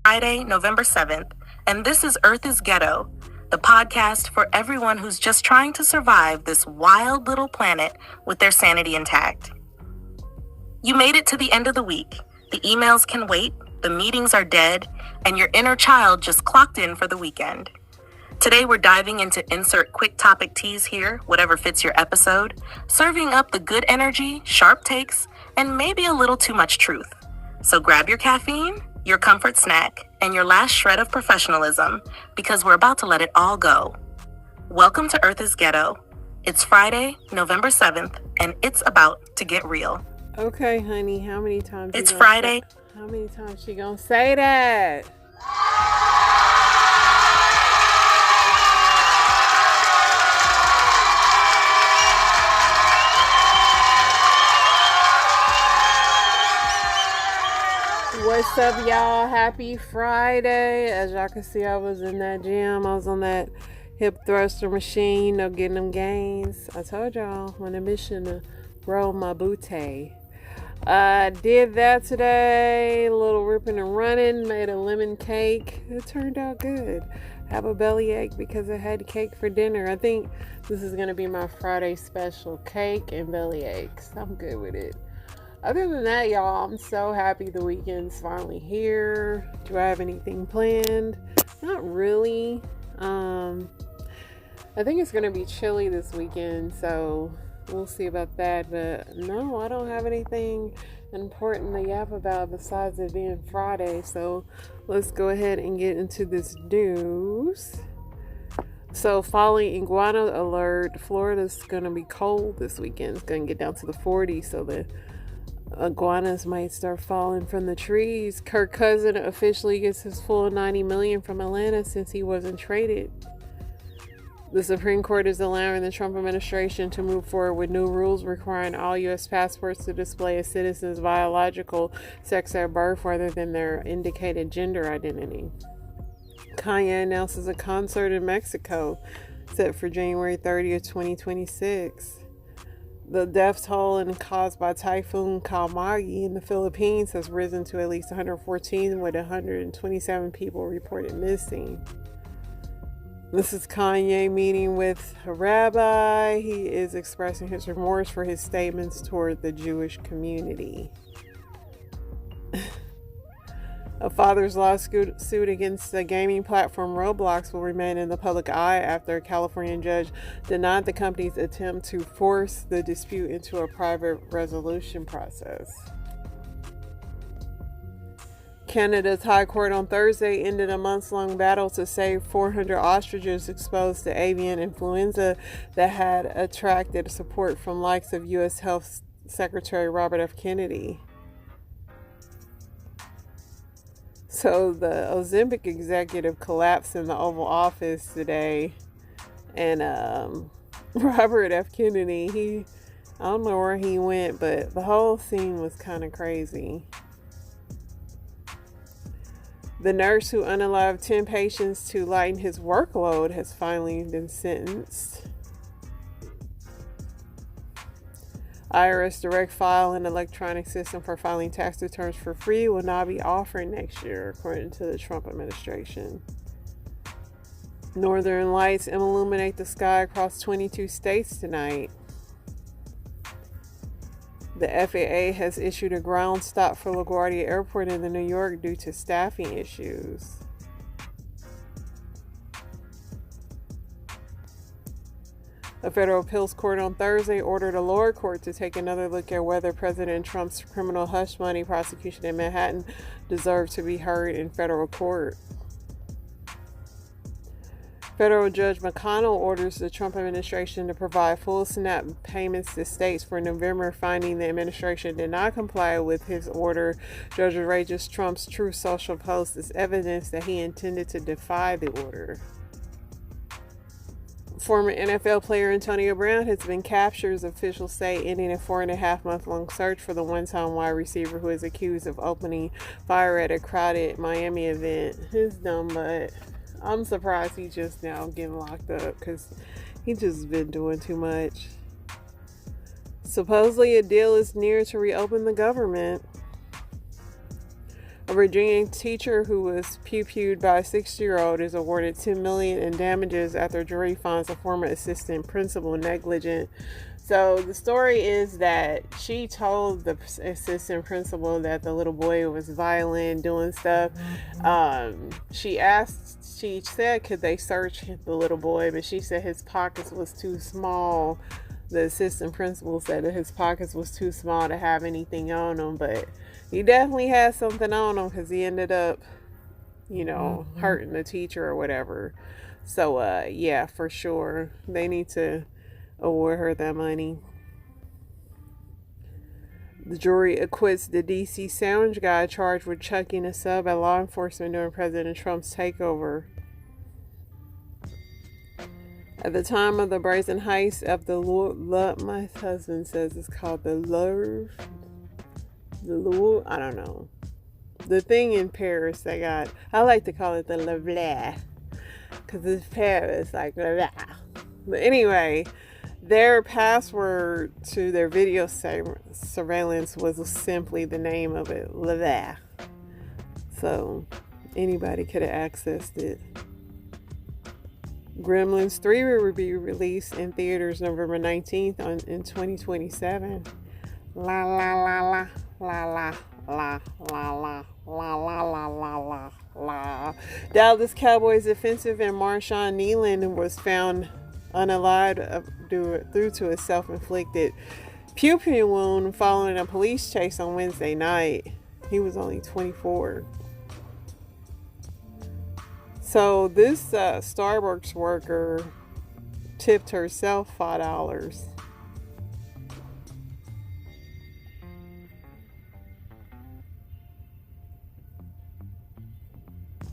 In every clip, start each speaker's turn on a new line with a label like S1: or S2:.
S1: Friday, November 7th, and this is Earth is Ghetto, the podcast for everyone who's just trying to survive this wild little planet with their sanity intact. You made it to the end of the week. The emails can wait, the meetings are dead, and your inner child just clocked in for the weekend. Today we're diving into insert quick topic teas here, whatever fits your episode, serving up the good energy, sharp takes, and maybe a little too much truth. So grab your caffeine, your comfort snack, and your last shred of professionalism, because we're about to let it all go. Welcome to Earth is Ghetto. It's Friday, November 7th, and it's about to get real.
S2: Okay, honey, how many times?
S1: It's Friday.
S2: How many times she gonna say that? What's up, y'all? Happy Friday. As y'all can see, I was in that gym. I was on that hip thruster machine, getting them gains. I told y'all on a mission to grow my booty. I did that today. A little ripping and running. Made a lemon cake. It turned out good. I have a bellyache because I had cake for dinner. I think this is going to be my Friday special. Cake and bellyaches. I'm good with it. Other than that, y'all, I'm so happy the weekend's finally here. Do I have anything planned? Not really. I think it's going to be chilly this weekend, so we'll see about that. But no, I don't have anything important to yap about besides it being Friday. So let's go ahead and get into this news. So following iguana alert, Florida's going to be cold this weekend. It's going to get down to the 40s, so the iguanas might start falling from the trees. Kirk Cousins officially gets his full $90 million from Atlanta since he wasn't traded. The Supreme Court is allowing the Trump administration to move forward with new rules requiring all U.S. passports to display a citizen's biological sex at birth rather than their indicated gender identity. Kanye announces a concert in Mexico set for January 30th, 2026. The death toll caused by Typhoon Kalmagi in the Philippines has risen to at least 114, with 127 people reported missing. This is Kanye meeting with a rabbi. He is expressing his remorse for his statements toward the Jewish community. A father's lawsuit against the gaming platform Roblox will remain in the public eye after a California judge denied the company's attempt to force the dispute into a private resolution process. Canada's High Court on Thursday ended a months-long battle to save 400 ostriches exposed to avian influenza that had attracted support from likes of U.S. Health Secretary Robert F. Kennedy. So the Ozempic executive collapsed in the Oval Office today, and Robert F. Kennedy, I don't know where he went, but the whole scene was kind of crazy. The nurse who unalived 10 patients to lighten his workload has finally been sentenced. IRS Direct File, an electronic system for filing tax returns for free, will not be offered next year, according to the Trump administration. Northern lights illuminate the sky across 22 states tonight. The FAA has issued a ground stop for LaGuardia Airport in New York due to staffing issues. A federal appeals court on Thursday ordered a lower court to take another look at whether President Trump's criminal hush money prosecution in Manhattan deserved to be heard in federal court. Federal Judge McConnell orders the Trump administration to provide full SNAP payments to states for November, finding the administration did not comply with his order. Judge rages Trump's Truth Social post as evidence that he intended to defy the order. Former NFL player Antonio Brown has been captured, as officials say, ending a 4.5-month-long search for the one-time wide receiver who is accused of opening fire at a crowded Miami event. His dumb butt. I'm surprised he's just now getting locked up because he's just been doing too much. Supposedly a deal is near to reopen the government. A Virginia teacher who was pew-pewed by a 60-year-old is awarded $10 million in damages after a jury finds a former assistant principal negligent. So the story is that she told the assistant principal that the little boy was violent, doing stuff. She said, could they search the little boy? But she said his pockets was too small. The assistant principal said that his pockets was too small to have anything on him, but he definitely had something on him because he ended up, hurting the teacher or whatever. So, yeah, for sure. They need to award her that money. The jury acquits the DC sandwich guy charged with chucking a sub at law enforcement during President Trump's takeover. At the time of the brazen heist of the my husband says it's called the Louvre. I don't know. The thing in Paris they got, I like to call it the Louvre, because it's Paris, like Louvre. But anyway, their password to their video surveillance was simply the name of it, Louvre. So anybody could have accessed it. Gremlins 3 will be released in theaters November 19th in 2027. La la la la la la la la la la la la la la. Dallas Cowboys defensive end Marshawn Kneeland was found unalive due to a self-inflicted pew-pew wound following a police chase on Wednesday night. He was only 24. So this Starbucks worker tipped herself $5.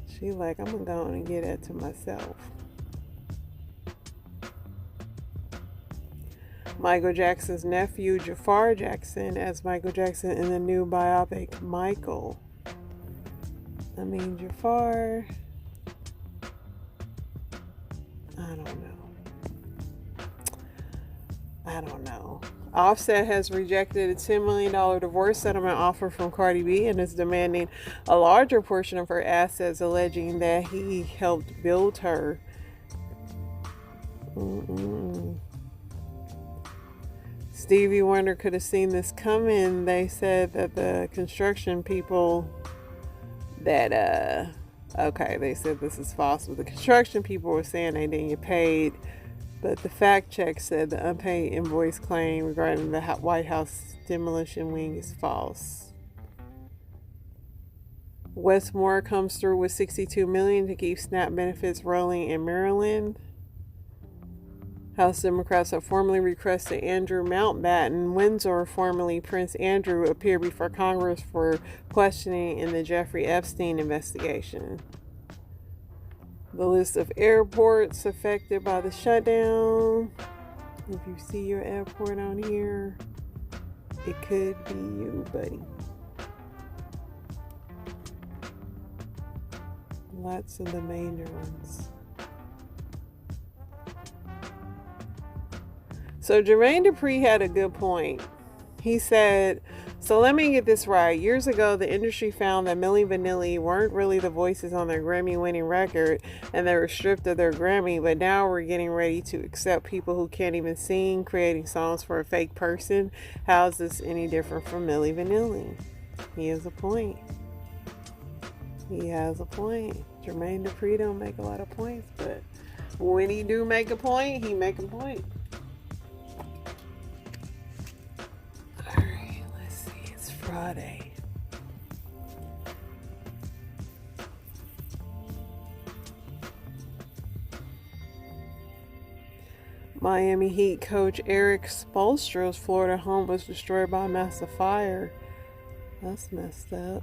S2: She like, I'm gonna go on and get it to myself. Michael Jackson's nephew Jafar Jackson as Michael Jackson in the new biopic Michael. Jafar. I don't know. Offset has rejected a $10 million divorce settlement offer from Cardi B and is demanding a larger portion of her assets, alleging that he helped build her. Stevie Wonder could have seen this coming. They said that the construction people they said this is false, but the construction people were saying they didn't get paid. But the fact check said the unpaid invoice claim regarding the White House demolition wing is false. Westmore comes through with $62 million to keep SNAP benefits rolling in Maryland. House Democrats have formally requested Andrew Mountbatten Windsor, formerly Prince Andrew, appear before Congress for questioning in the Jeffrey Epstein investigation. The list of airports affected by the shutdown. If you see your airport on here, it could be you, buddy. Lots of the major ones. So Jermaine Dupri had a good point. He said, so let me get this right. Years ago, the industry found that Milli Vanilli weren't really the voices on their Grammy-winning record, and they were stripped of their Grammy, but now we're getting ready to accept people who can't even sing, creating songs for a fake person. How is this any different from Milli Vanilli? He has a point. He has a point. Jermaine Dupri don't make a lot of points, but when he do make a point, he make a point. Alright, let's see. It's Friday. Miami Heat coach Eric Spoelstra's Florida home was destroyed by a massive fire. That's messed up.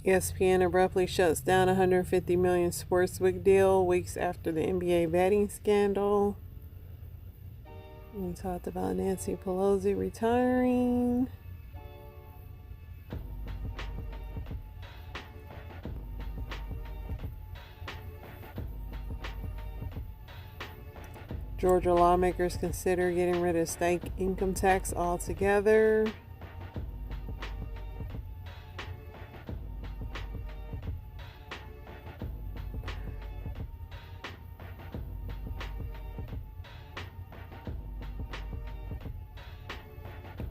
S2: ESPN abruptly shuts down $150 million sportsbook deal weeks after the NBA betting scandal. We talked about Nancy Pelosi retiring. Georgia lawmakers consider getting rid of state income tax altogether.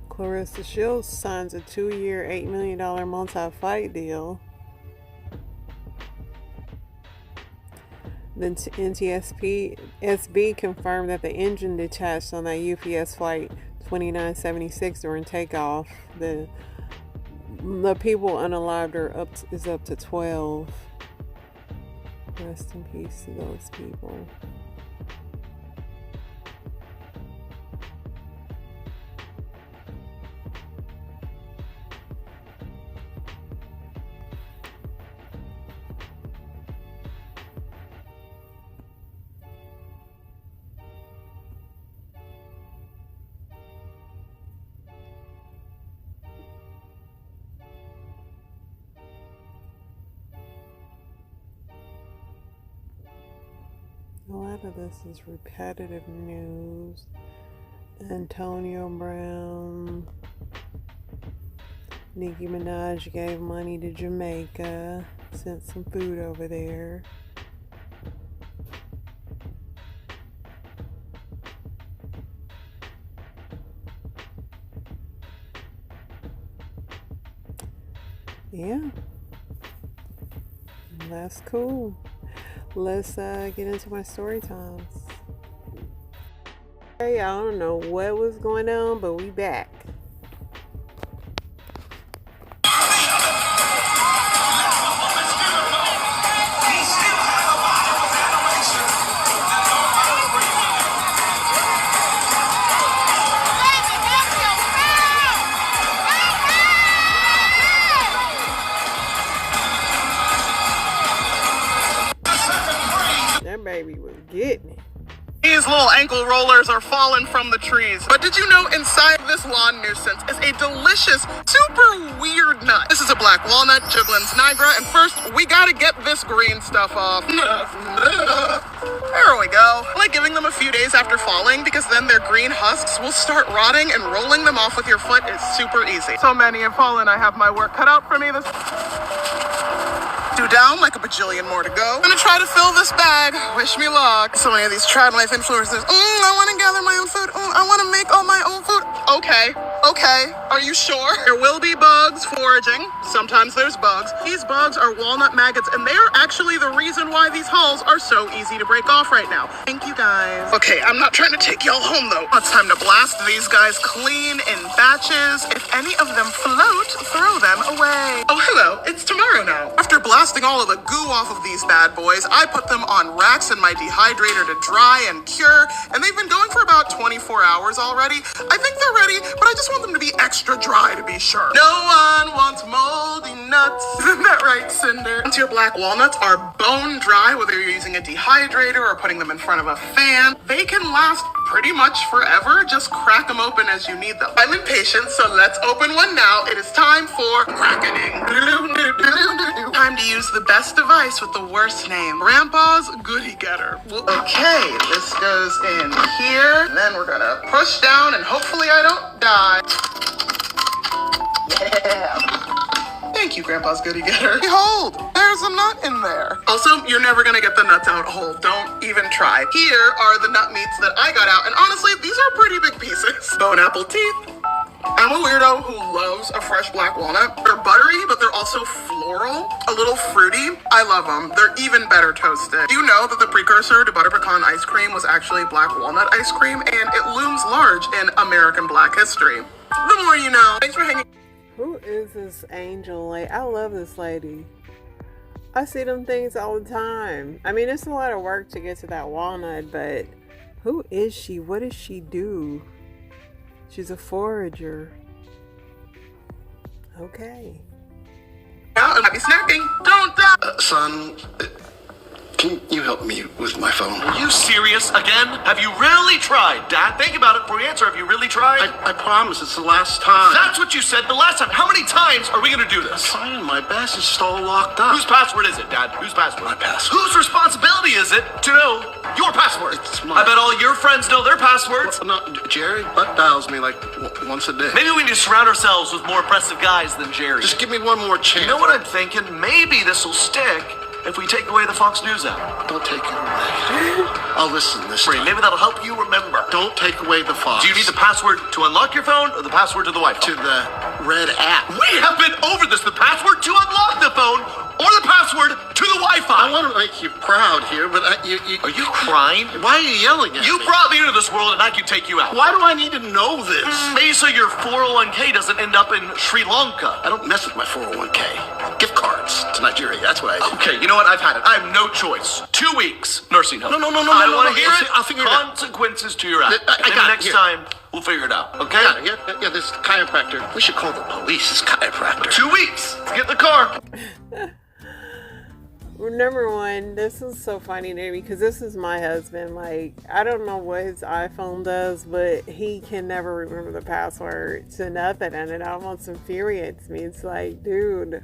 S2: Clarissa Shields signs a 2-year, $8 million multi-fight deal. Then NTSB confirmed that the engine detached on that UPS flight 2976 during takeoff. The people unalived is up to 12. Rest in peace to those people. A lot of this is repetitive news. Antonio Brown. Nicki Minaj gave money to Jamaica. Sent some food over there. Yeah. That's cool. Let's get into my story times. Hey, I don't know what was going on, but we back. That baby was getting it.
S3: These little ankle rollers are falling from the trees. But did you know inside this lawn nuisance is a delicious, super weird nut? This is a black walnut, Juglans nigra, and first we gotta get this green stuff off. There we go. I like giving them a few days after falling because then their green husks will start rotting, and rolling them off with your foot is super easy. So many have fallen, I have my work cut out for me. Two down, like a bajillion more to go. I'm gonna try to fill this bag. Wish me luck. So many of these Trout Life influencers. I wanna gather my own food. I wanna make all my own food. Okay. Are you sure? There will be bugs foraging. Sometimes there's bugs. These bugs are walnut maggots, and they are actually the reason why these hulls are so easy to break off right now. Thank you guys. Okay, I'm not trying to take y'all home though. It's time to blast these guys clean in batches. If any of them float, throw them away. Oh, hello. It's tomorrow now. After blasting all of the goo off of these bad boys, I put them on racks in my dehydrator to dry and cure, and they've been going for about 24 hours already. I think they're ready, but I just want them to be extra dry to be sure. No one wants moldy nuts. Isn't that right, Cinder? Once your black walnuts are bone dry, whether you're using a dehydrator or putting them in front of a fan, they can last pretty much forever. Just crack them open as you need them. I'm impatient, so let's open one now. It is time for crackening. Time to use the best device with the worst name. Grandpa's Goody Getter. Okay, this goes in here. And then we're gonna push down and hopefully I don't die. Yeah. Thank you, Grandpa's Goody Getter. Behold, there's a nut in there. Also, you're never gonna get the nuts out whole. Don't even try. Here are the nut meats that I got out, and honestly, these are pretty big pieces. Bone apple teeth. I'm a weirdo who loves a fresh black walnut. They're buttery, but they're also floral, a little fruity. I love them. They're even better toasted. Do you know that the precursor to butter pecan ice cream was actually black walnut ice cream, and it looms large in American Black history? The more you know. Thanks for hanging.
S2: Who is this angel? Like, I love this lady. I see them things all the time. I mean, it's a lot of work to get to that walnut, but who is she? What does she do? She's a forager. Okay.
S3: Now, I'll be snacking. Don't die.
S4: Son, can you help me with my phone?
S5: Are you serious again? Have you really tried, Dad? Think about it before you answer. Have you really tried?
S4: I promise it's the last time.
S5: That's what you said the last time. How many times are we going to do this?
S4: Fine, my best is still locked up.
S5: Whose password is it, Dad? Whose password?
S4: My password.
S5: Whose responsibility is it to know Your password.
S4: It's mine.
S5: I bet all your friends know their passwords.
S4: No, Jerry butt dials me like once a day.
S5: Maybe we need to surround ourselves with more impressive guys than Jerry.
S4: Just give me one more chance.
S5: You know what I'm thinking? Maybe this will stick if we take away the Fox News app.
S4: Don't take it away. I'll listen this time.
S5: Maybe that'll help you remember.
S4: Don't take away the Fox.
S5: Do you need the password to unlock your phone or the password to the Wi-Fi?
S4: To the red app.
S5: We have been over this. The password to unlock the phone or the password to the Wi-Fi.
S4: I want to make you proud here, but you
S5: Are you crying?
S4: Why are you yelling at
S5: You
S4: me?
S5: brought me into this world and I can take you out.
S4: Why do I need to know this?
S5: Maybe so your 401k doesn't end up in Sri Lanka.
S4: I don't mess with my 401k. Gift cards to Nigeria. That's what I do.
S5: Okay, you know what? I've had it. I have no choice. 2 weeks nursing home.
S4: No,
S5: I don't
S4: no,
S5: want to
S4: no.
S5: hear it.
S4: I'll figure it out.
S5: Consequences to your act.
S4: I
S5: And
S4: got it.
S5: next
S4: Here.
S5: time, we'll figure it out. Okay?
S4: Yeah, this chiropractor. We should call the police. This chiropractor.
S5: 2 weeks. Get in the car.
S2: Number one, this is so funny to me because this is my husband. Like, I don't know what his iPhone does, but he can never remember the password to nothing, and it almost infuriates me. It's like, dude,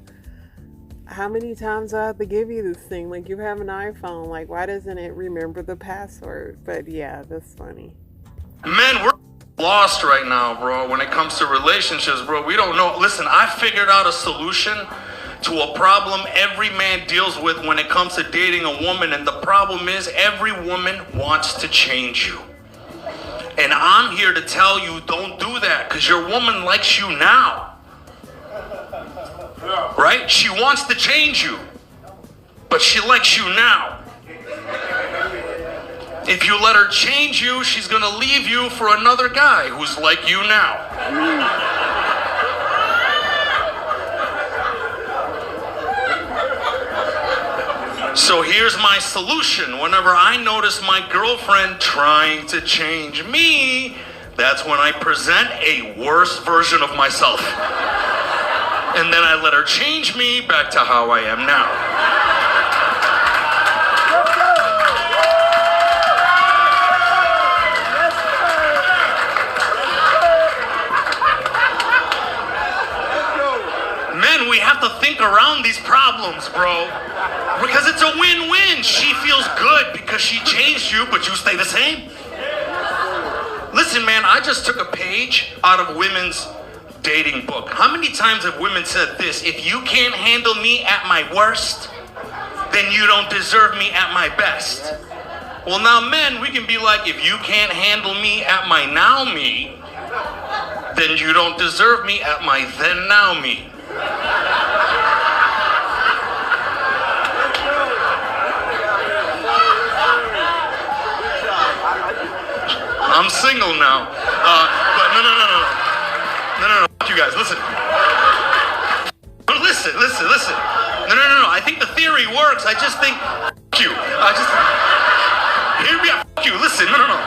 S2: how many times do I have to give you this thing? Like, you have an iPhone. Like, why doesn't it remember the password? But yeah, that's funny.
S6: Men, we're lost right now, bro. When it comes to relationships, bro, we don't know. Listen, I figured out a solution to a problem every man deals with when it comes to dating a woman, and the problem is every woman wants to change you. And I'm here to tell you, don't do that, because your woman likes you now. Right? She wants to change you, but she likes you now. If you let her change you, she's gonna leave you for another guy who's like you now. So here's my solution. Whenever I notice my girlfriend trying to change me, that's when I present a worse version of myself. And then I let her change me back to how I am now. Men, we have to think around these problems, bro. Because it's a win-win. She feels good because she changed you, but you stay the same. Listen, man, I just took a page out of women's dating book. How many times have women said this? If you can't handle me at my worst, then you don't deserve me at my best. Well, now, men, we can be like, if you can't handle me at my now me, then you don't deserve me at my then now me. I'm single now. But no. Fuck you guys, listen. Listen. No. I think the theory works. I just think, fuck you. Hear me out. Fuck you. Listen, no.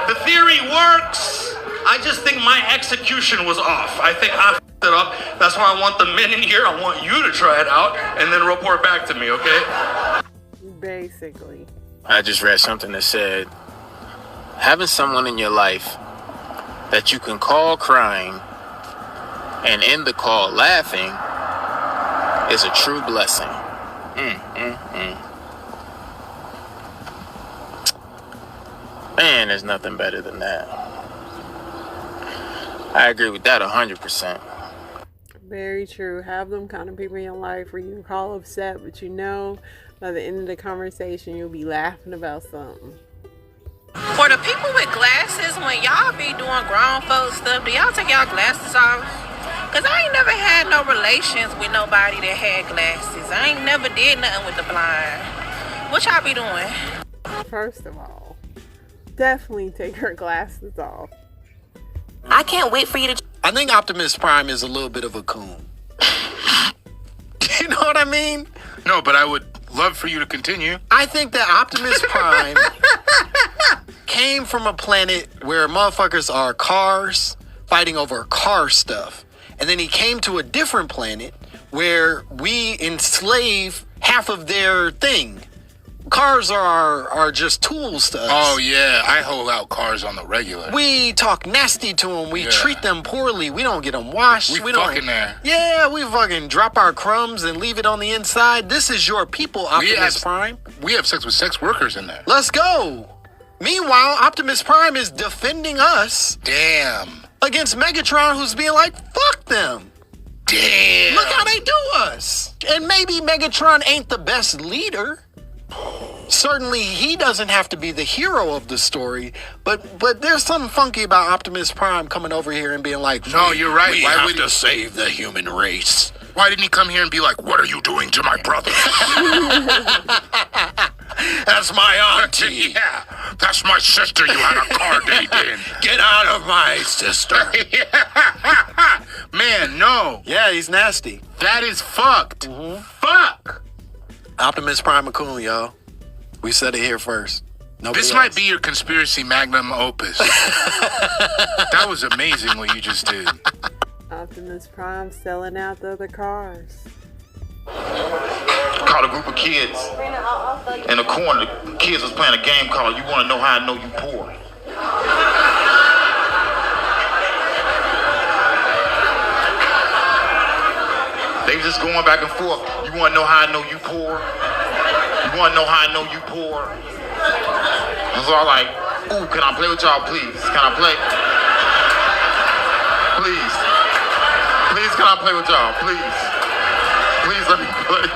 S6: The theory works. I just think my execution was off. I think I fucked it up. That's why I want the men in here. I want you to try it out and then report back to me, okay?
S2: Basically.
S7: I just read something that said, having someone in your life that you can call crying and end the call laughing is a true blessing. Man, there's nothing better than that. I agree with that 100%.
S2: Very true. Have them kind of people in your life where you can call upset, but you know by the end of the conversation you'll be laughing about something.
S8: For the people with glasses, when y'all be doing grown folks stuff, do y'all take y'all glasses off? Because I ain't never had no relations with nobody that had glasses. I ain't never did nothing with the blind. What y'all be doing?
S2: First of all, definitely take her glasses off.
S1: I can't wait for you to.
S9: I think Optimus Prime is a little bit of a coon. You know what I mean?
S6: No, but I would love for you to continue.
S9: I think that Optimus Prime came from a planet where motherfuckers are cars fighting over car stuff. And then he came to a different planet where we enslave half of their thing. Cars are just tools to us.
S10: Oh, yeah. I hold out cars on the regular.
S9: We talk nasty to them. We
S10: Yeah.
S9: treat them poorly. We don't get them washed.
S10: We
S9: don't.
S10: fucking there.
S9: Yeah, we fucking drop our crumbs and leave it on the inside. This is your people, Optimus Prime.
S10: We have sex with sex workers in there.
S9: Let's go. Meanwhile, Optimus Prime is defending us
S10: Damn.
S9: against Megatron, who's being like, fuck them.
S10: Damn.
S9: Look how they do us. And maybe Megatron ain't the best leader. Certainly, he doesn't have to be the hero of the story, but there's something funky about Optimus Prime coming over here and being like,
S10: No, you're right.
S4: We
S10: Why
S4: have
S10: would
S4: to save the human race.
S10: Why didn't he come here and be like, what are you doing to my brother?
S4: That's my auntie.
S10: Yeah, that's my sister you had a car date in.
S4: Get out of my sister.
S10: Man, no.
S9: yeah, he's nasty.
S10: That is fucked. Fuck.
S9: Optimus Prime a coon, y'all. We said it here first. Nobody
S10: This
S9: else.
S10: might be your conspiracy magnum opus. That was amazing what you just did.
S2: Optimus Prime selling out the other cars.
S6: Caught a group of kids in the corner. The kids was playing a game called You Want to Know How I Know You Poor. They was just going back and forth. You want to know how I know you poor? You want to know how I know you poor? And so I was like, ooh, can I play with y'all, please? Can I play? Please. Please, can I play with y'all? Please. Please let me play.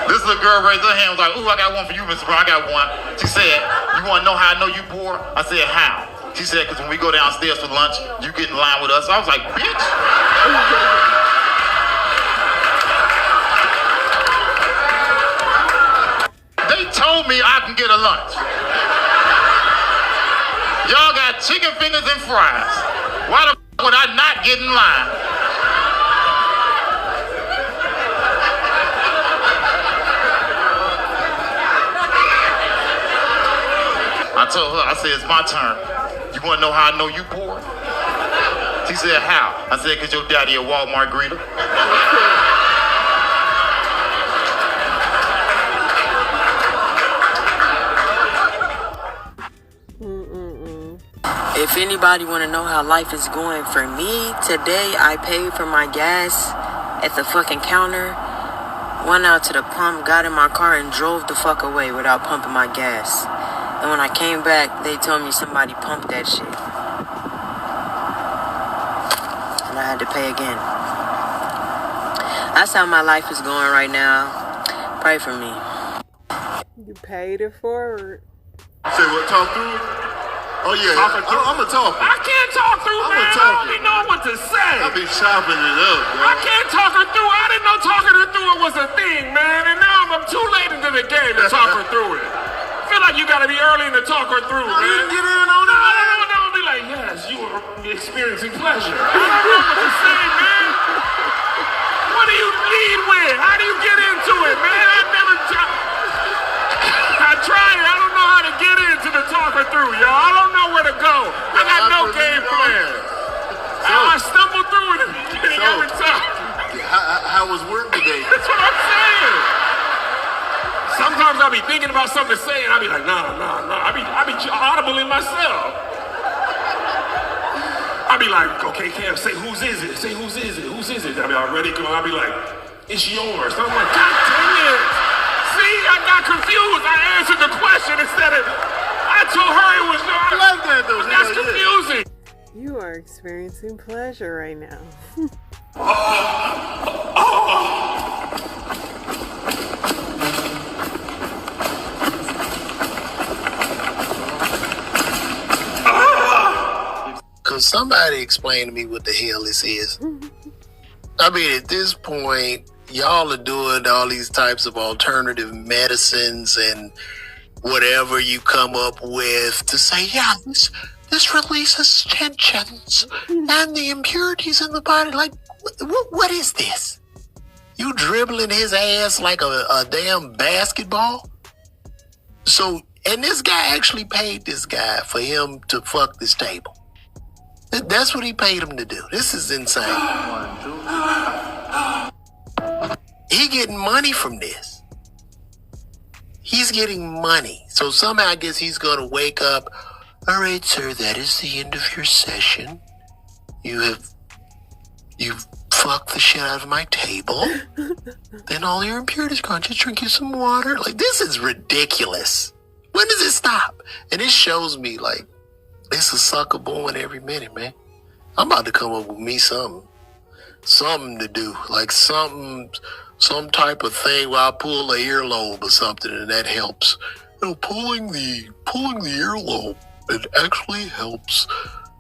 S6: This little girl raised her hand, was like, ooh, I got one for you, Mr. Brown, I got one. She said, you want to know how I know you poor? I said, how? She said, because when we go downstairs for lunch, you get in line with us. I was like, bitch. They told me I can get a lunch. Y'all got chicken fingers and fries. Why the f would I not get in line? I told her, I said, it's my turn. You want to know how I know you poor? She said, how? I said, because your daddy a Walmart greeter.
S11: If anybody want to know how life is going for me, today I paid for my gas at the fucking counter, went out to the pump, got in my car, and drove the fuck away without pumping my gas. And when I came back, they told me somebody pumped that shit. And I had to pay again. That's how my life is going right now. Pray for me.
S2: You paid it forward.
S12: Say what? Talk through it? Oh yeah, I'm a talker.
S13: I can't talk through,
S12: I'm
S13: man.
S12: a
S13: I
S12: talker.
S13: don't even know what to say.
S12: I be chopping it up, bro.
S13: I can't talk her through. I didn't know talking her through it was a thing, man. And now I'm too late into the game to talk her through it. I feel like you gotta be early in to talk her through, man.
S12: You can get in on it, man.
S13: No. Be like, yes, you are experiencing pleasure. I don't know what to say, man. What do you lead with? How do you get into it, man? I tried it. I don't know how to get into the talker through, y'all. I don't know where to go. I got no game plan. I stumble through it every time.
S12: How was work today?
S13: That's what I'm saying. Sometimes I'll be thinking about something to say, and I'll be like, no. I be audible in myself. I'll be like, okay, Cam, say whose is it? Say whose is it? Whose is it? I'll be already going. I'll be like, it's yours. So I'm like, God dang it. See, I got confused. I answered the question instead of, I told her it was yours.
S12: I like that though.
S13: That's confusing.
S2: You are experiencing pleasure right now.
S14: Could somebody explain to me what the hell this is? I mean, at this point, y'all are doing all these types of alternative medicines and whatever you come up with to say, yeah, this releases tensions and the impurities in the body. Like, what is this? You dribbling his ass like a damn basketball? So, and this guy actually paid this guy for him to fuck this table. That's what he paid him to do. This is insane. He getting money from this. He's getting money. So somehow I guess he's going to wake up. All right, sir, that is the end of your session. You've fucked the shit out of my table. Then all your impurities gone. Just drink you some water. Like, this is ridiculous. When does it stop? And it shows me, like, it's a sucker born every minute, man. I'm about to come up with me something to do. Like some type of thing where I pull the earlobe or something and that helps. Pulling the earlobe, it actually helps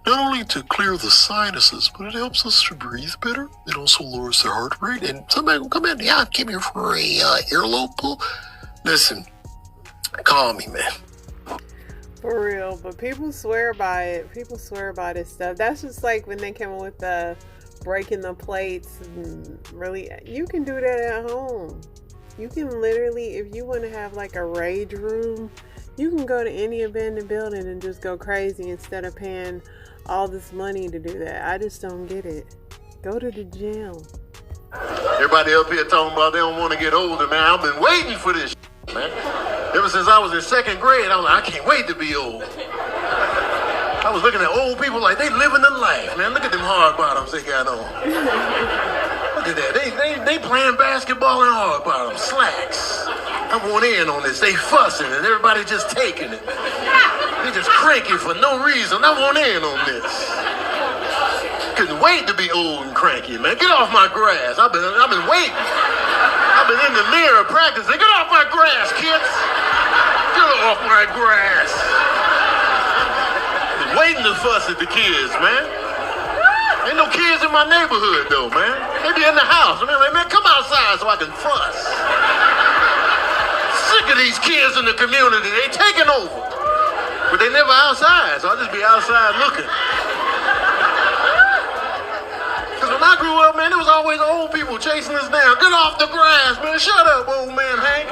S14: not only to clear the sinuses, but it helps us to breathe better. It also lowers the heart rate. And somebody will come in, yeah, I came here for a earlobe pull. Listen, call me, man.
S2: For real, but people swear by it. People swear by this stuff. That's just like when they came up with the breaking the plates. And really, you can do that at home. You can literally, if you want to have like a rage room, you can go to any abandoned building and just go crazy instead of paying all this money to do that. I just don't get it. Go to the gym.
S5: Everybody up here talking about they don't want to get older, man. I've been waiting for this man. Ever since I was in second grade, I was like, I can't wait to be old. I was looking at old people like they living the life, man. Look at them hard bottoms they got on. Look at that. They playing basketball in hard bottoms, slacks. I want in on this. They fussing and everybody just taking it. They just cranky for no reason. I want in on this. Couldn't wait to be old and cranky, man. Get off my grass. I've been waiting. I've been in the mirror practicing. Get off my grass, kids. Get off my grass. Been waiting to fuss at the kids, man. Ain't no kids in my neighborhood, though, man. They be in the house. I mean, like, man, come outside so I can fuss. Sick of these kids in the community. They taking over. But they never outside, so I'll just be outside looking. When I grew up, man, there was always old people chasing us down. Get off the grass, man. Shut up, old man Hank.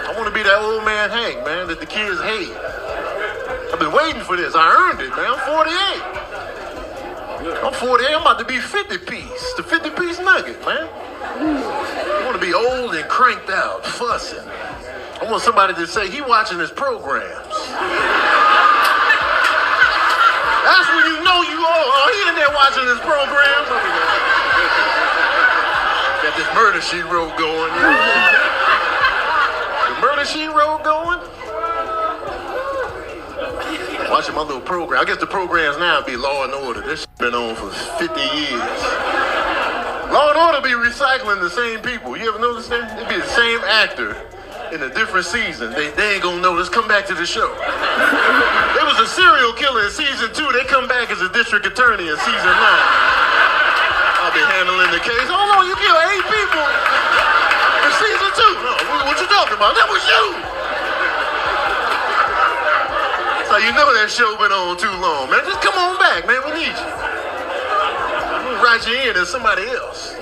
S5: I want to be that old man Hank, man, that the kids hate. I've been waiting for this. I earned it, man. I'm 48. I'm 48. I'm about to be 50-piece. The 50-piece nugget, man. I want to be old and cranked out, fussing. I want somebody to say, he watching his programs. That's when you know you old. Oh, he in there watching his programs. Got this Murder, She Wrote going. The Murder, She Wrote going. Watching my little program. I guess the programs now be Law and Order. This shit been on for 50 years. Law and Order be recycling the same people. You ever notice that? It be the same actor in a different season. They ain't gonna know. Let's come back to the show. There was a serial killer in season 2. They come back as a district attorney in season 9. I'll be handling the case. Hold on, you killed 8 people in season 2. No, what you talking about? That was you. So you know that show been on too long, man. Just come on back, man. We need you. We'll write you in as somebody else.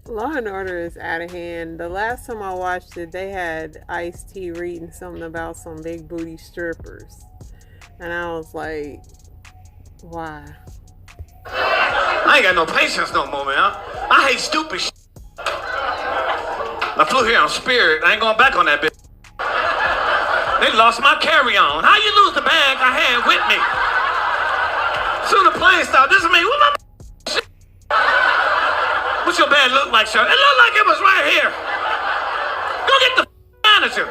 S2: Law and Order is out of hand. The last time I watched it, they had Ice-T reading something about some big booty strippers. And I was like, why?
S6: I ain't got no patience no more, man. I hate stupid shit. I flew here on Spirit. I ain't going back on that bitch. They lost my carry-on. How you lose the bag I had with me? Soon the plane stopped. This is me. What my shit? What's your bag look like, sir? It looked like it was right here. Go get the manager.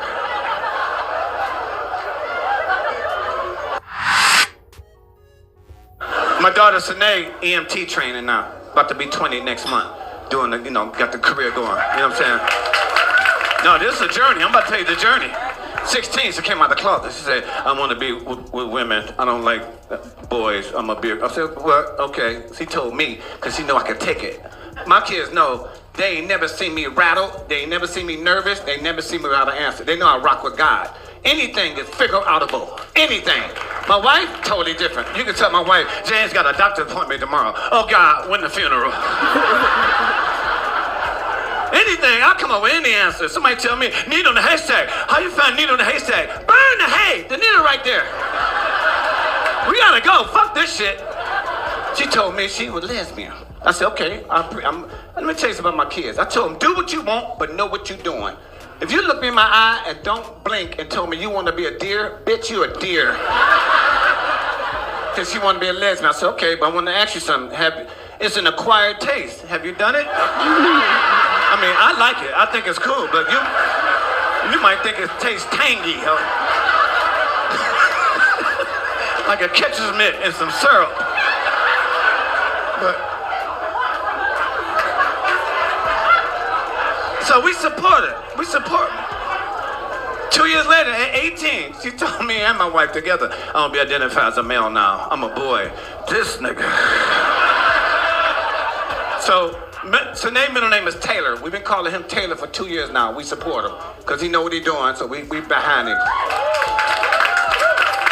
S6: My daughter Sine, EMT training now. About to be 20 next month. Doing the, got the career going. You know what I'm saying? No, this is a journey. I'm about to tell you the journey. 16, she came out of the closet. She said, I want to be with women. I don't like boys. I'm a beer. I said, well, okay. She told me, because she know I could take it. My kids know they ain't never seen me rattle. They ain't never seen me nervous. They never seen me without an answer. They know I rock with God. Anything is figure-outable. Anything. My wife, totally different. You can tell my wife, Jane's got a doctor appointment tomorrow. Oh, God, when the funeral? Anything, I'll come up with any answer. Somebody tell me, needle in the haystack. How you find needle in the haystack? Burn the hay, the needle right there. We gotta go, fuck this shit. She told me she was lesbian.
S15: I said, okay, let me tell you something about my kids. I told them, do what you want, but know what you're doing. If you look me in my eye and don't blink and tell me you want to be a deer, bitch, you a deer. Because you want to be a lesbian. I said, okay, but I want to ask you something. It's an acquired taste. Have you done it? I mean, I like it. I think it's cool, but you might think it tastes tangy. Huh? Like a catcher's mitt and some syrup. So we support her. We support her. 2 years later, at 18, she told me and my wife together, I'm gonna be identified as a male now. I'm a boy. This nigga. So Sinead's middle name is Taylor. We've been calling him Taylor for 2 years now. We support him because he know what he's doing, so we behind him.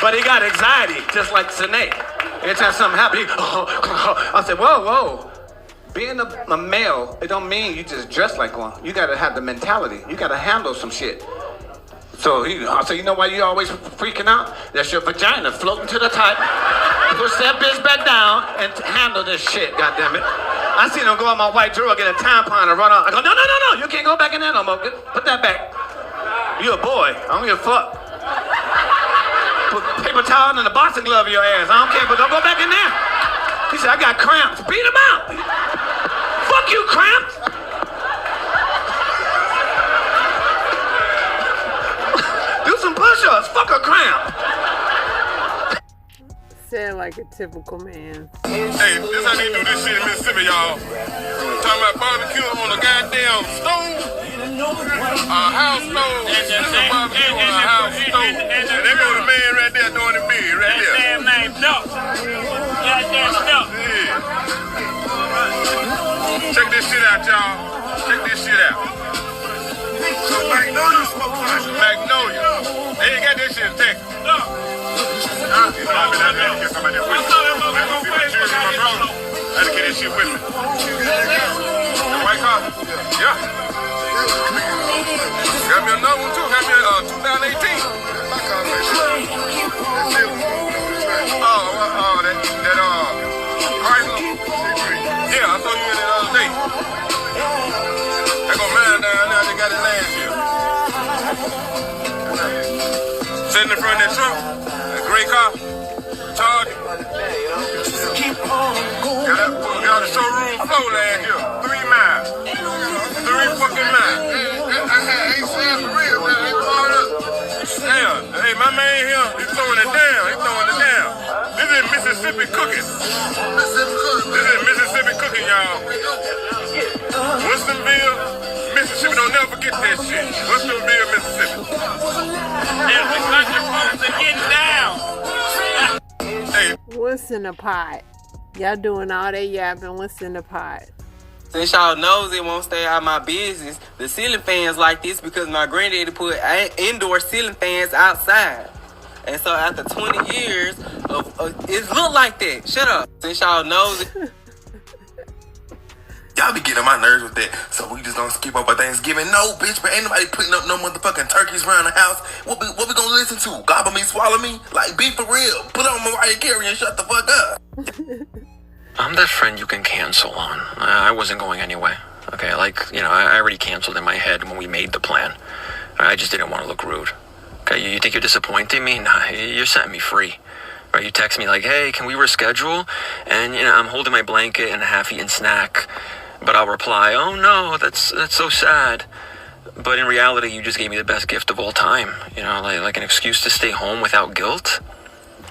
S15: But he got anxiety, just like Sinead. Every time something happens, I said, whoa. Being a male, it don't mean you just dress like one. You gotta have the mentality. You gotta handle some shit. So I said, you know why you always freaking out? That's your vagina floating to the top. Push that bitch back down and handle this shit, goddammit. I seen him go on my white drawer, get a tampon and run out. I go, no, you can't go back in there no more. Put that back. You a boy. I don't give a fuck. Put paper towel and a boxing glove in your ass. I don't care, but don't go back in there. He said, I got cramps. Beat him out. Fuck you, cramps. Do some push-ups. Fuck a cramp.
S2: Said like a typical man.
S12: Hey, this how they do this shit in Mississippi, y'all. Talking about barbecue on a goddamn stove. A house stove. This is a barbecue on a house stove. And there go the man right there doing the big, right there. Damn name, Duck. Goddamn Duck. Yeah. Check this shit out, y'all. Check this shit out. So Magnolia smoke punch. Magnolia. They ain't got this shit in Texas. You know, I've been out there to get somebody with me. I'm gonna see my children, my brother. I had to get this shit with me. The white car? Yeah. Got me another one too. Got me a 2018. That Chrysler. Yeah, I saw you in it the other day. I got mine down there. They got it last year. Sitting in front of that truck. Gray car, Charger. Got a showroom floor last year. 3 miles. 3 fucking miles. I ain't saying for real, man. Damn. Hey, my man here, he's throwing it down. This is Mississippi cooking. This is Mississippi cooking, y'all. Winstonville, Mississippi. Don't never forget that shit. Winstonville, Mississippi. And the country folks are getting down. Hey.
S2: What's in the pot? Y'all doing all that yapping. What's in the pot?
S11: Since y'all knows it won't stay out of my business, the ceiling fans like this because my granddaddy put indoor ceiling fans outside. And so after 20 years it look like that. Shut up. Since y'all knows it.
S12: Y'all be getting on my nerves with that. So we just gonna skip over Thanksgiving? No, bitch, but ain't nobody putting up no motherfucking turkeys around the house. What we gonna listen to? Gobble me, swallow me? Like, be for real. Put on Mariah Carey and shut the fuck up.
S16: I'm that friend you can cancel on. I wasn't going anyway. Okay, I already canceled in my head when we made the plan. I just didn't want to look rude. Okay, you think you're disappointing me? Nah, you're setting me free. Right, you text me like, hey, can we reschedule? And, I'm holding my blanket and a half-eaten snack. But I'll reply, oh no, that's so sad. But in reality, you just gave me the best gift of all time. Like an excuse to stay home without guilt.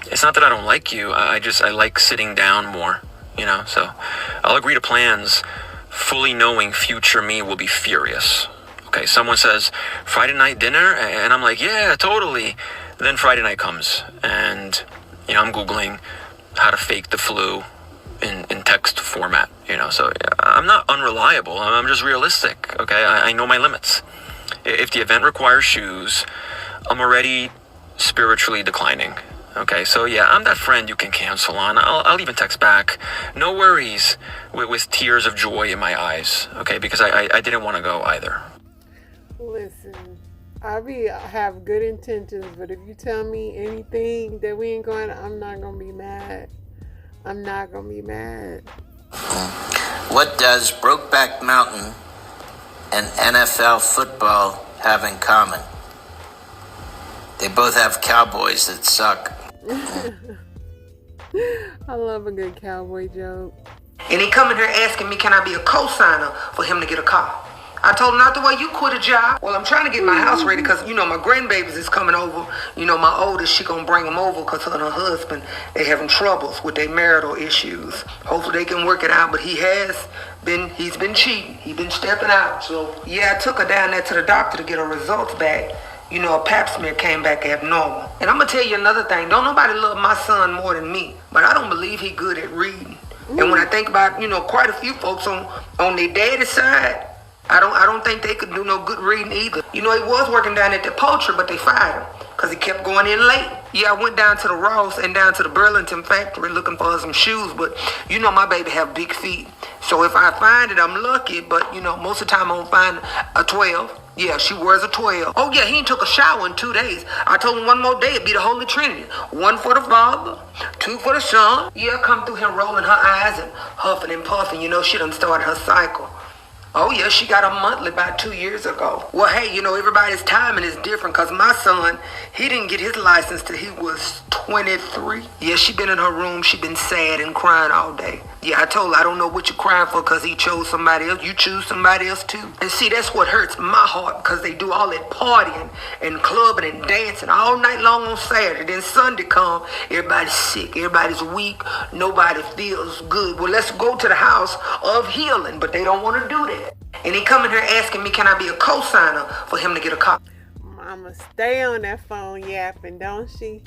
S16: It's not that I don't like you. I like sitting down more. So I'll agree to plans, fully knowing future me will be furious. Okay, someone says, Friday night dinner? And I'm like, yeah, totally. Then Friday night comes, and, I'm Googling how to fake the flu in text format, So I'm not unreliable. I'm just realistic, okay? I know my limits. If the event requires shoes, I'm already spiritually declining. Okay, so yeah, I'm that friend you can cancel on. I'll even text back. No worries, with tears of joy in my eyes. Okay, because I didn't want to go either.
S2: Listen, I have good intentions, but if you tell me anything that we ain't going, I'm not gonna be mad. I'm not gonna be mad.
S17: What does Brokeback Mountain and NFL football have in common? They both have cowboys that suck.
S2: I love a good cowboy joke.
S18: And he coming here asking me, can I be a co-signer for him to get a car? I told him, not the way you quit a job. Well, I'm trying to get my house ready because, my grandbabies is coming over. My oldest, she gonna bring them over because her and her husband, they having troubles with their marital issues. Hopefully they can work it out, but he's been cheating. He's been stepping out. So, yeah, I took her down there to the doctor to get her results back. A pap smear came back abnormal. And I'm gonna tell you another thing. Don't nobody love my son more than me, but I don't believe he good at reading. And when I think about, quite a few folks on their daddy's side, I don't think they could do no good reading either. He was working down at the poultry, but they fired him because he kept going in late. Yeah, I went down to the Ross and down to the Burlington factory looking for some shoes, but my baby have big feet. So if I find it, I'm lucky, but most of the time I don't find a 12. Yeah, she wears a 12. Oh yeah, he ain't took a shower in 2 days. I told him one more day it'd be the Holy Trinity. 1 for the Father, 2 for the Son. Yeah, come through here rolling her eyes and huffing and puffing. She done started her cycle. Oh yeah, she got a monthly about 2 years ago. Well, hey, everybody's timing is different because my son, he didn't get his license till he was 23. Yeah, she been in her room. She been sad and crying all day. Yeah, I told her, I don't know what you're crying for because he chose somebody else. You choose somebody else too. And see, that's what hurts my heart because they do all that partying and clubbing and dancing all night long on Saturday. Then Sunday come, everybody's sick, everybody's weak, nobody feels good. Well, let's go to the house of healing, but they don't want to do that. And he coming here asking me, can I be a co-signer for him to get a car?
S2: Mama stay on that phone yapping, don't she?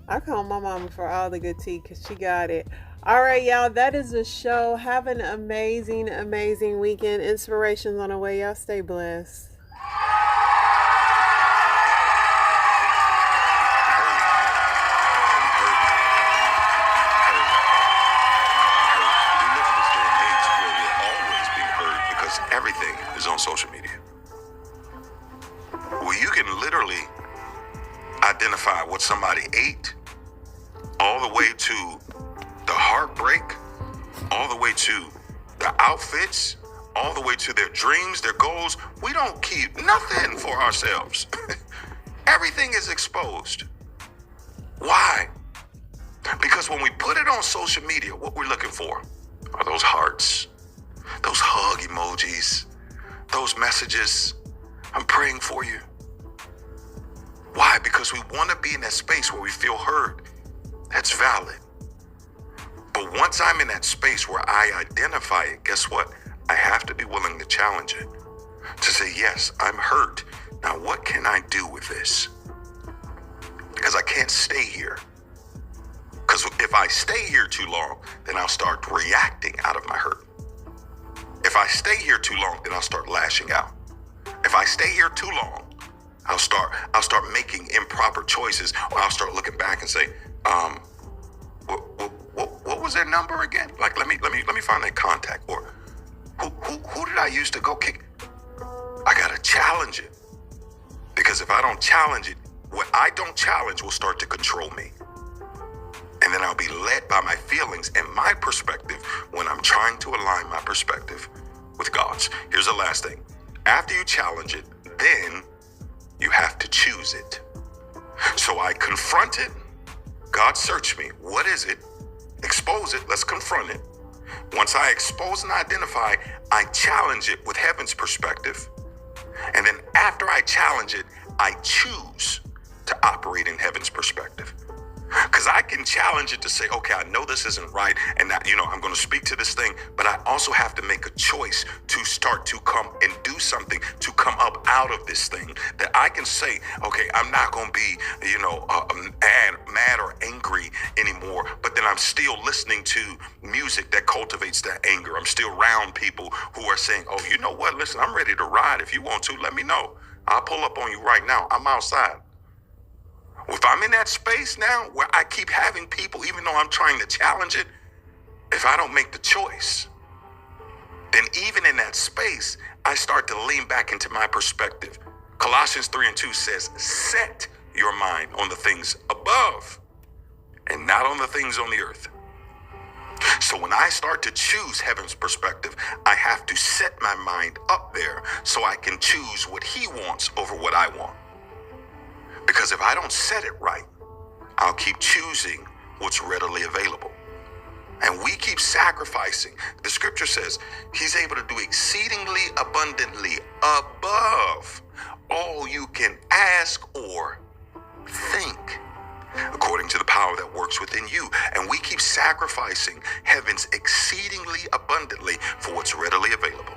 S2: I call my mama for all the good tea because she got it. All right, y'all, that is the show. Have an amazing, amazing weekend. Inspirations on the way. Y'all stay blessed.
S19: Everything is on social media. Well, you can literally identify what somebody ate, all the way to the heartbreak, all the way to the outfits, all the way to their dreams, their goals. We don't keep nothing for ourselves. Everything is exposed. Why? Because when we put it on social media, what we're looking for are those hearts, those hug emojis, those messages, I'm praying for you. Why? Because we want to be in that space where we feel heard. That's valid. But once I'm in that space where I identify it, guess what? I have to be willing to challenge it. To say, yes, I'm hurt. Now what can I do with this? Because I can't stay here. Because if I stay here too long, then I'll start reacting out of my hurt. If I stay here too long, then I'll start lashing out. If I stay here too long, I'll start making improper choices, or I'll start looking back and say, what was their number again? Like, let me find that contact. Or who did I used to go kick? I gotta challenge it, because if I don't challenge it, what I don't challenge will start to control me. And then I'll be led by my feelings and my perspective when I'm trying to align my perspective with God's. Here's the last thing. After you challenge it, then you have to choose it. So I confront it. God, search me. What is it? Expose it. Let's confront it. Once I expose and identify, I challenge it with heaven's perspective. And then after I challenge it, I choose to operate in heaven's perspective. Because I can challenge it to say, okay, I know this isn't right, and that, I'm going to speak to this thing, but I also have to make a choice to start to come and do something to come up out of this thing, that I can say, okay, I'm not going to be, mad or angry anymore, but then I'm still listening to music that cultivates that anger. I'm still around people who are saying, oh, you know what? Listen, I'm ready to ride. If you want to, let me know. I'll pull up on you right now. I'm outside. If I'm in that space now where I keep having people, even though I'm trying to challenge it, if I don't make the choice, then even in that space, I start to lean back into my perspective. Colossians 3:2 says, set your mind on the things above and not on the things on the earth. So when I start to choose heaven's perspective, I have to set my mind up there so I can choose what he wants over what I want. Because if I don't set it right, I'll keep choosing what's readily available. And we keep sacrificing. The scripture says he's able to do exceedingly abundantly above all you can ask or think, according to the power that works within you. And we keep sacrificing heaven's exceedingly abundantly for what's readily available.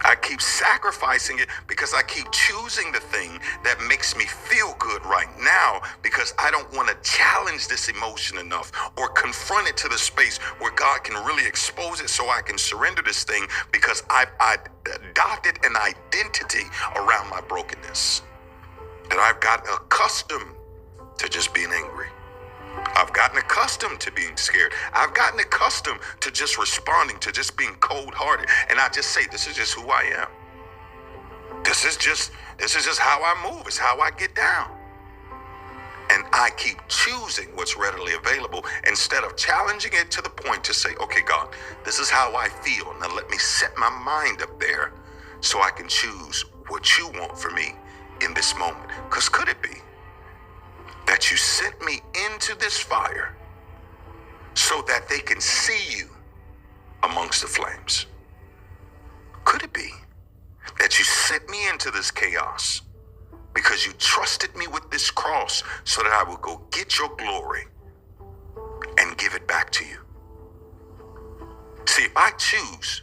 S19: I keep sacrificing it because I keep choosing the thing that makes me feel good right now, because I don't want to challenge this emotion enough or confront it to the space where God can really expose it so I can surrender this thing, because I've adopted an identity around my brokenness, that I've gotten accustomed to just being angry. I've gotten accustomed to being scared. I've gotten accustomed to just responding, to just being cold-hearted. And I just say, this is just who I am. This is just how I move. It's how I get down. And I keep choosing what's readily available instead of challenging it to the point to say, okay, God, this is how I feel. Now let me set my mind up there so I can choose what you want for me in this moment. Because could it be that you sent me into this fire so that they can see you amongst the flames? Could it be that you sent me into this chaos because you trusted me with this cross so that I would go get your glory and give it back to you? See, if I choose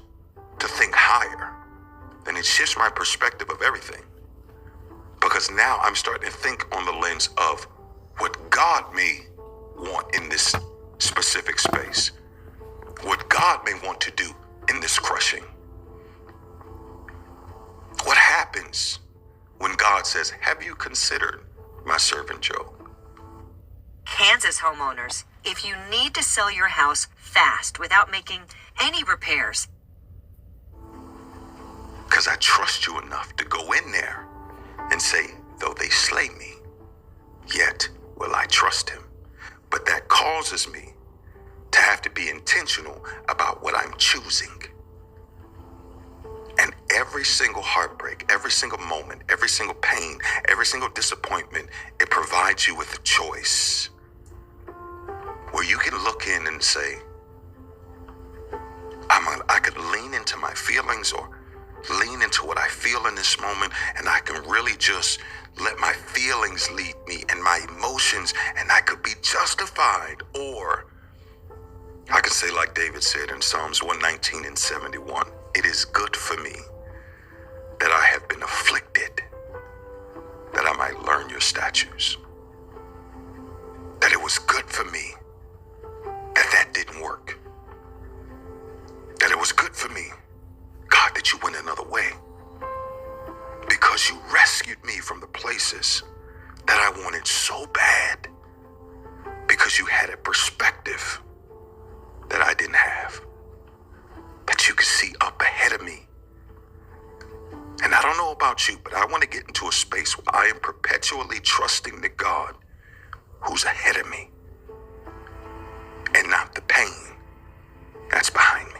S19: to think higher, then it shifts my perspective of everything. Because now I'm starting to think on the lens of what God may want in this specific space, what God may want to do in this crushing. What happens when God says, have you considered my servant Job?
S20: Kansas homeowners, if you need to sell your house fast without making any repairs.
S19: Because I trust you enough to go in there and say, though they slay me, yet will I trust him. But that causes me to have to be intentional about what I'm choosing. And every single heartbreak, every single moment, every single pain, every single disappointment, it provides you with a choice where you can look in and say, I could lean into my feelings or lean into what I feel in this moment, and I can really just let my feelings lead me and my emotions, and I could be justified. Or I could say, like David said in Psalms 119 and 71, it is good for me that I have been afflicted, that I might learn your statutes. That it was good for me that didn't work. That it was good for me, God, that you went another way. Because you rescued me from the places that I wanted so bad. Because you had a perspective that I didn't have. That you could see up ahead of me. And I don't know about you, but I want to get into a space where I am perpetually trusting the God who's ahead of me. And not the pain that's behind me.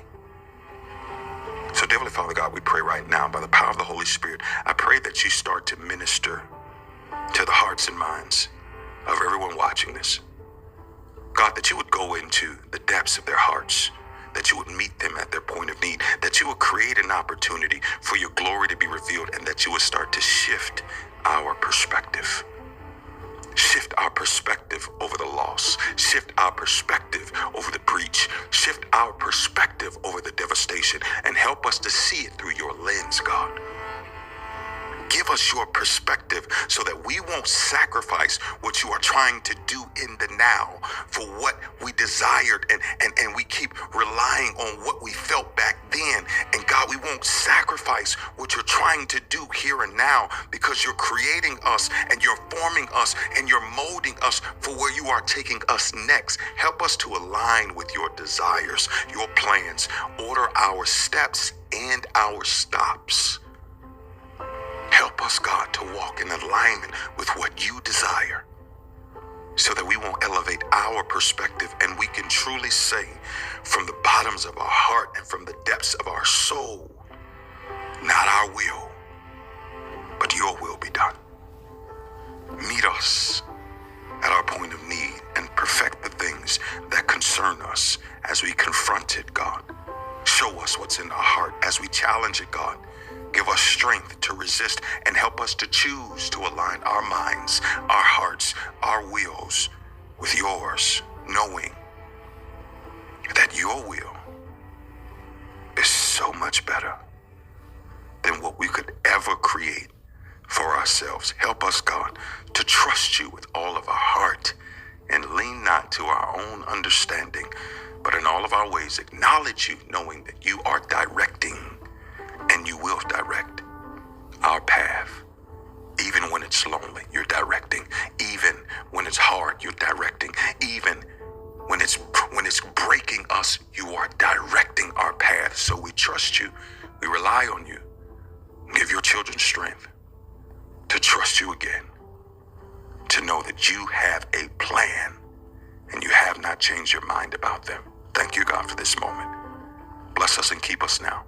S19: So, Heavenly Father God, we pray right now by the power of the Holy Spirit, I pray that you start to minister to the hearts and minds of everyone watching this. God, that you would go into the depths of their hearts, that you would meet them at their point of need, that you would create an opportunity for your glory to be revealed, and that you would start to shift our perspective. Shift our perspective over the loss. Shift our perspective over the breach. Shift our perspective over the devastation, and help us to see it through your lens, God. Give us your perspective so that we won't sacrifice what you are trying to do in the now for what we desired, and we keep relying on what we felt back then. And God, we won't sacrifice what you're trying to do here and now, because you're creating us and you're forming us and you're molding us for where you are taking us next. Help us to align with your desires, your plans. Order our steps and our stops. Help us, God, to walk in alignment with what you desire. so that we won't elevate our perspective and we can truly say from the bottoms of our heart and from the depths of our soul, not our will, but your will be done. Meet us at our point of need and perfect the things that concern us as we confront it, God. Show us what's in our heart as we challenge it, God. Give us strength to resist and help us to choose to align our minds, our hearts, our wills with yours, knowing that your will is so much better than what we could ever create for ourselves. Help us, God, to trust you with all of our heart and lean not to our own understanding, but in all of our ways acknowledge you, knowing that you are directing and you will direct our path. Even when it's lonely, you're directing. Even when it's hard, you're directing. Even when it's breaking us, you are directing our path. So we trust you. We rely on you. Give your children strength to trust you again, to know that you have a plan and you have not changed your mind about them. Thank you, God, for this moment. Bless us and keep us now.